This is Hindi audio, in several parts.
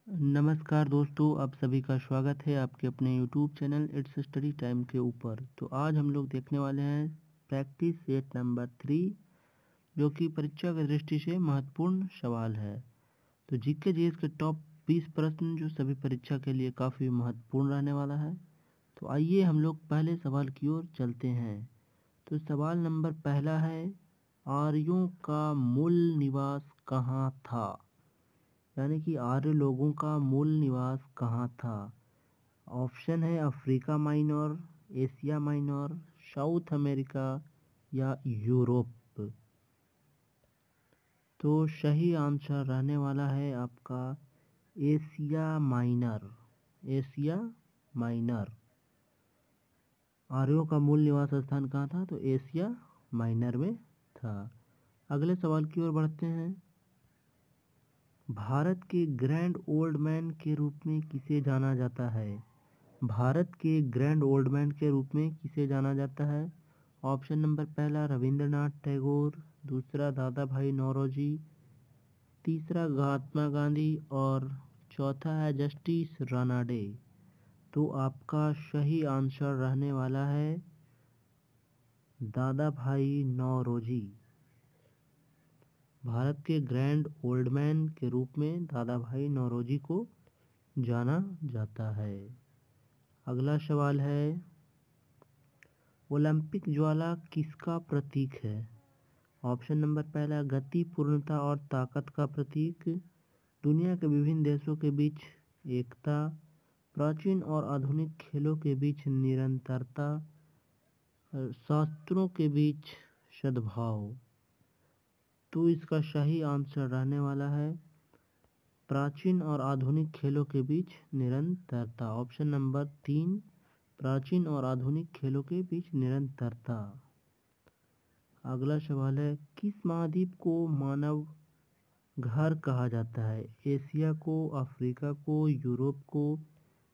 नमस्कार दोस्तों, आप सभी का स्वागत है आपके अपने YouTube channel it's study time के ऊपर। तो आज हम लोग देखने वाले हैं प्रैक्टिस सेट नंबर 3, जो कि परीक्षा की दृष्टि से महत्वपूर्ण सवाल है। तो जीके जीएस के टॉप 20 प्रश्न जो सभी परीक्षा के लिए काफ़ी महत्वपूर्ण रहने वाला है। तो आइए हम लोग पहले सवाल की ओर चलते हैं। तो सवाल नंबर पहला है, आर्यों का मूल निवास कहाँ था? यानी कि आर्य लोगों का मूल निवास कहाँ था? ऑप्शन है Africa minor, Asia minor, south America या यूरोप। तो सही आंसर रहने वाला है आपका एशिया माइनर। Asia minor. आर्यों का मूल निवास स्थान कहाँ था? तो एशिया माइनर में था। अगले सवाल की ओर बढ़ते हैं। भारत के ग्रैंड ओल्ड मैन के रूप में किसे जाना जाता है? भारत के ग्रैंड ओल्ड मैन के रूप में किसे जाना जाता है? ऑप्शन नंबर पहला रविंद्रनाथ टैगोर, दूसरा दादा भाई नौरोजी, तीसरा महात्मा गांधी और चौथा है जस्टिस रानाडे। तो आपका सही आंसर रहने वाला है दादा भाई नौरोजी। भारत के ग्रैंड ओल्ड मैन के रूप में दादा भाई नौरोजी को जाना जाता है। अगला सवाल है, ओलंपिक ज्वाला किसका प्रतीक है? ऑप्शन नंबर पहला गति, पूर्णता और ताकत का प्रतीक, दुनिया के विभिन्न देशों के बीच एकता, प्राचीन और आधुनिक खेलों के बीच निरंतरता, शास्त्रों के बीच सद्भाव। तो इसका सही आंसर रहने वाला है प्राचीन और आधुनिक खेलों के बीच निरंतरता। ऑप्शन नंबर 3, प्राचीन और आधुनिक खेलों के बीच निरंतरता। अगला सवाल है, किस महाद्वीप को मानव घर कहा जाता है? एशिया को, अफ्रीका को, यूरोप को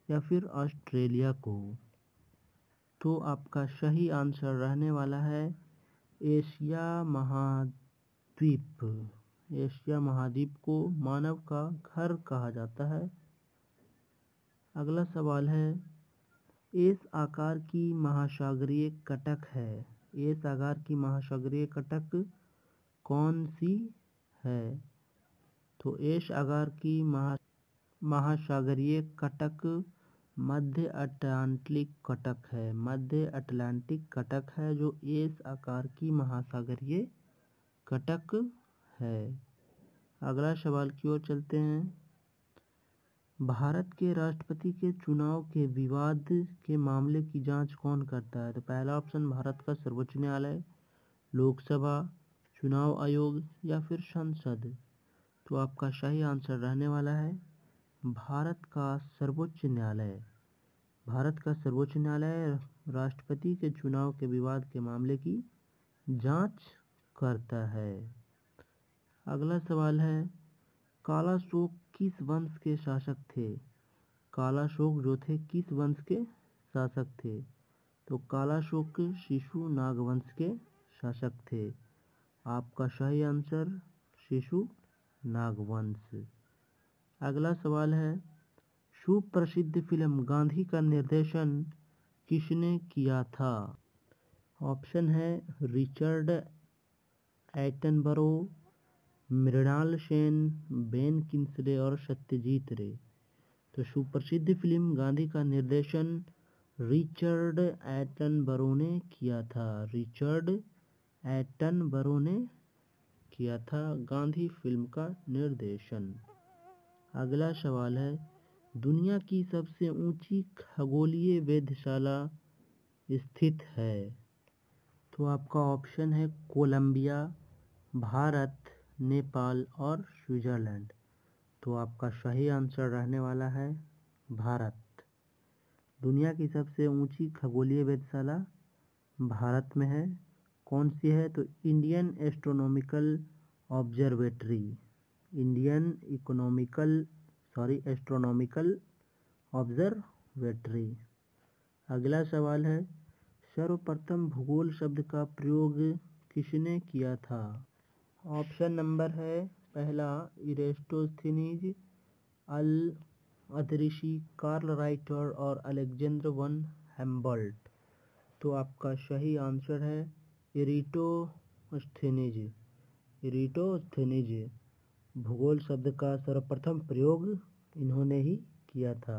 या फिर ऑस्ट्रेलिया को? तो आपका सही आंसर रहने वाला है एशिया महाद्वीप। एशिया महाद्वीप को मानव का घर कहा जाता है। अगला सवाल है, एस आकार की महासागरीय कटक है। एस आकार की महासागरीय कटक कौन सी है? तो एस आकार की महासागरीय कटक मध्य अटलांटिक कटक है। मध्य अटलांटिक कटक है जो एस आकार की महासागरीय कटक है। अगला सवाल की ओर चलते हैं। भारत के राष्ट्रपति के चुनाव के विवाद के मामले की जांच कौन करता है? तो पहला ऑप्शन भारत का सर्वोच्च न्यायालय, लोकसभा, चुनाव आयोग या फिर संसद। तो आपका सही आंसर रहने वाला है भारत का सर्वोच्च न्यायालय। भारत का सर्वोच्च न्यायालय राष्ट्रपति के चुनाव के विवाद के मामले की जांच करता है। अगला सवाल है, कालाशोक किस वंश के शासक थे? कालाशोक जो थे किस वंश के शासक थे? तो कालाशोक शिशु नाग वंश के शासक थे। आपका सही आंसर शिशु नागवंश। अगला सवाल है, सुप्रसिद्ध फिल्म गांधी का निर्देशन किसने किया था? ऑप्शन है Richard Attenborough, Mrinal Sen, Ben Kingsley और सत्यजीत रे। तो सुप्रसिद्ध फिल्म गांधी का निर्देशन रिचर्ड एटनबरो ने किया था। रिचर्ड एटनबरो ने किया था गांधी फिल्म का निर्देशन। अगला सवाल है, दुनिया की सबसे ऊंची खगोलीय वेधशाला स्थित है? तो आपका ऑप्शन है कोलंबिया, भारत, नेपाल और स्विट्जरलैंड। तो आपका सही आंसर रहने वाला है भारत। दुनिया की सबसे ऊंची खगोलीय वेधशाला भारत में है। कौन सी है? तो Indian astronomical observatory. Indian astronomical observatory. अगला सवाल है, सर्वप्रथम भूगोल शब्द का प्रयोग किसने किया था? ऑप्शन नंबर है पहला इरेस्टोस्थेनीज, अल अदरिशी, कार्ल राइटर और अलेक्जेंडर वन हेम्बल्ट। तो आपका सही आंसर है इरिटोस्थेनिज। इरिटोस्थेनिज भूगोल शब्द का सर्वप्रथम प्रयोग इन्होंने ही किया था।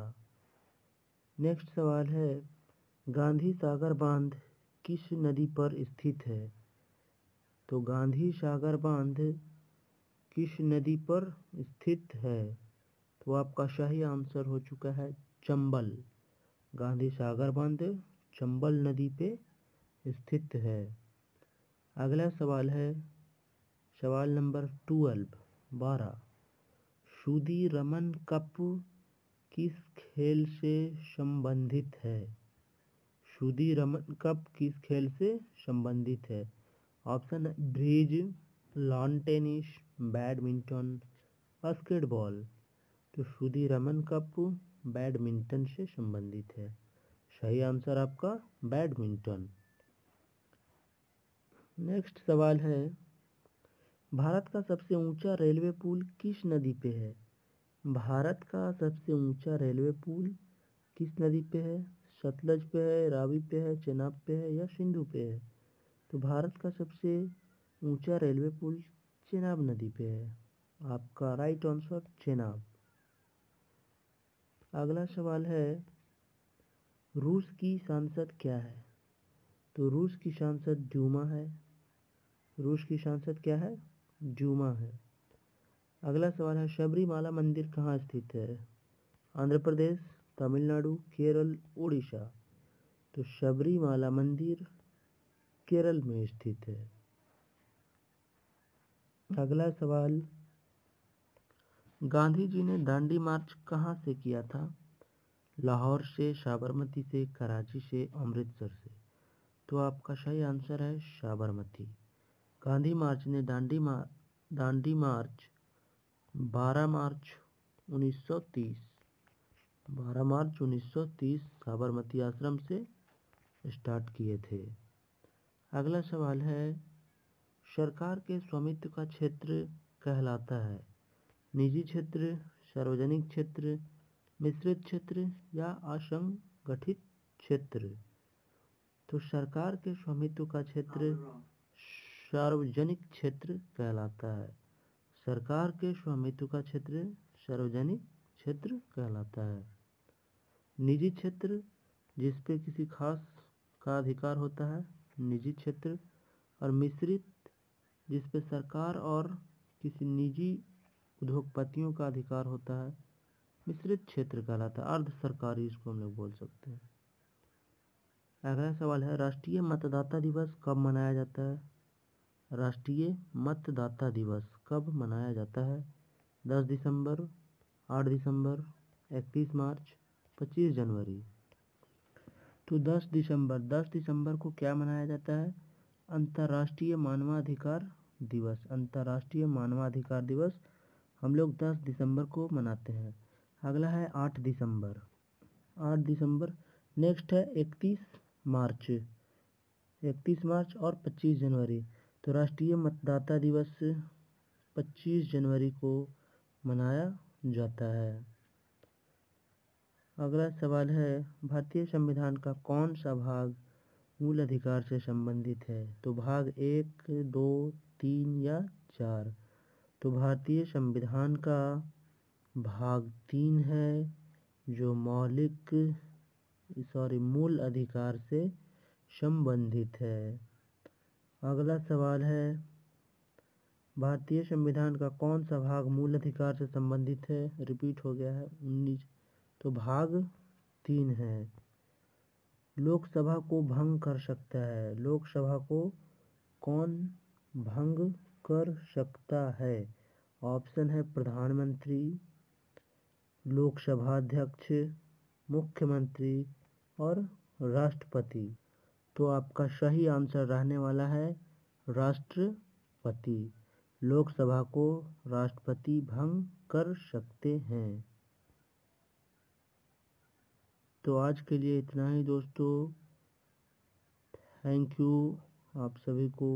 नेक्स्ट सवाल है, गांधी सागर बांध किस नदी पर स्थित है? तो गांधी सागर बांध किस नदी पर स्थित है? तो आपका सही आंसर हो चुका है चंबल। गांधी सागर बांध चंबल नदी पे स्थित है। अगला सवाल है सवाल नंबर 12। सुदी रमन कप किस खेल से संबंधित है? सुदी रमन कप किस खेल से संबंधित है? ऑप्शन है bridge, lawn tennis, badminton, basketball. तो सुदी रमन कप बैडमिंटन से संबंधित है। सही आंसर आपका बैडमिंटन। नेक्स्ट सवाल है, भारत का सबसे ऊंचा रेलवे पुल किस नदी पे है? भारत का सबसे ऊंचा रेलवे पुल किस नदी पे है? सतलज पे है, रावी पे है, चेनाब पे है या सिंधु पे है? तो भारत का सबसे ऊंचा रेलवे पुल चेनाब नदी पे है। आपका राइट आंसर चेनाब। अगला सवाल है, रूस की सांसद क्या है? तो रूस की सांसद ड्यूमा है। रूस की सांसद क्या है? ड्यूमा है। अगला सवाल है, शबरीमाला मंदिर कहाँ स्थित है? आंध्र प्रदेश, तमिलनाडु, केरल, उड़ीसा। तो शबरीमाला मंदिर केरल में स्थित है। अगला सवाल, गांधी जी ने दांडी मार्च कहाँ से किया था? लाहौर से, साबरमती से, कराची से, अमृतसर से। तो आपका सही आंसर है साबरमती। गांधी मार्च ने दांडी मार्च 12 मार्च 1930 12 मार्च 1930 साबरमती आश्रम से स्टार्ट किए थे। अगला सवाल है, सरकार के स्वामित्व का क्षेत्र कहलाता है निजी क्षेत्र, सार्वजनिक क्षेत्र, मिश्रित क्षेत्र या असंगठित क्षेत्र? तो सरकार के स्वामित्व का क्षेत्र सार्वजनिक क्षेत्र कहलाता है। सरकार के स्वामित्व का क्षेत्र सार्वजनिक क्षेत्र कहलाता है। निजी क्षेत्र जिस पे किसी खास का अधिकार होता है निजी क्षेत्र, और मिश्रित जिस पे सरकार और किसी निजी उद्योगपतियों का अधिकार होता है मिश्रित क्षेत्र कहलाता है। अर्ध सरकारी इसको हम लोग बोल सकते हैं। अगला सवाल है, राष्ट्रीय मतदाता दिवस कब मनाया जाता है? राष्ट्रीय मतदाता दिवस कब मनाया जाता है? 10 दिसंबर, 8 दिसंबर, 31 मार्च, 25 जनवरी। तो 10 दिसंबर को क्या मनाया जाता है? अंतर्राष्ट्रीय मानवाधिकार दिवस। अंतर्राष्ट्रीय मानवाधिकार दिवस हम लोग 10 दिसंबर को मनाते हैं। अगला है 8 दिसंबर। 8 दिसंबर। नेक्स्ट है 31 मार्च। 31 मार्च और 25 जनवरी। तो राष्ट्रीय मतदाता दिवस 25 जनवरी को मनाया जाता है। अगला सवाल है, भारतीय संविधान का कौन सा भाग मूल अधिकार से संबंधित है? तो भाग 1, 2, 3 या 4? तो भारतीय संविधान का भाग 3 है जो मूल अधिकार से संबंधित है। अगला सवाल है, भारतीय संविधान का कौन सा भाग मूल अधिकार से संबंधित है? रिपीट हो गया है 19। तो भाग 3 है। लोकसभा को भंग कर सकता है। लोकसभा को कौन भंग कर सकता है? ऑप्शन है प्रधानमंत्री, लोकसभा अध्यक्ष, मुख्यमंत्री और राष्ट्रपति। तो आपका सही आंसर रहने वाला है राष्ट्रपति। लोकसभा को राष्ट्रपति भंग कर सकते हैं। तो आज के लिए इतना ही दोस्तों। थैंक यू आप सभी को।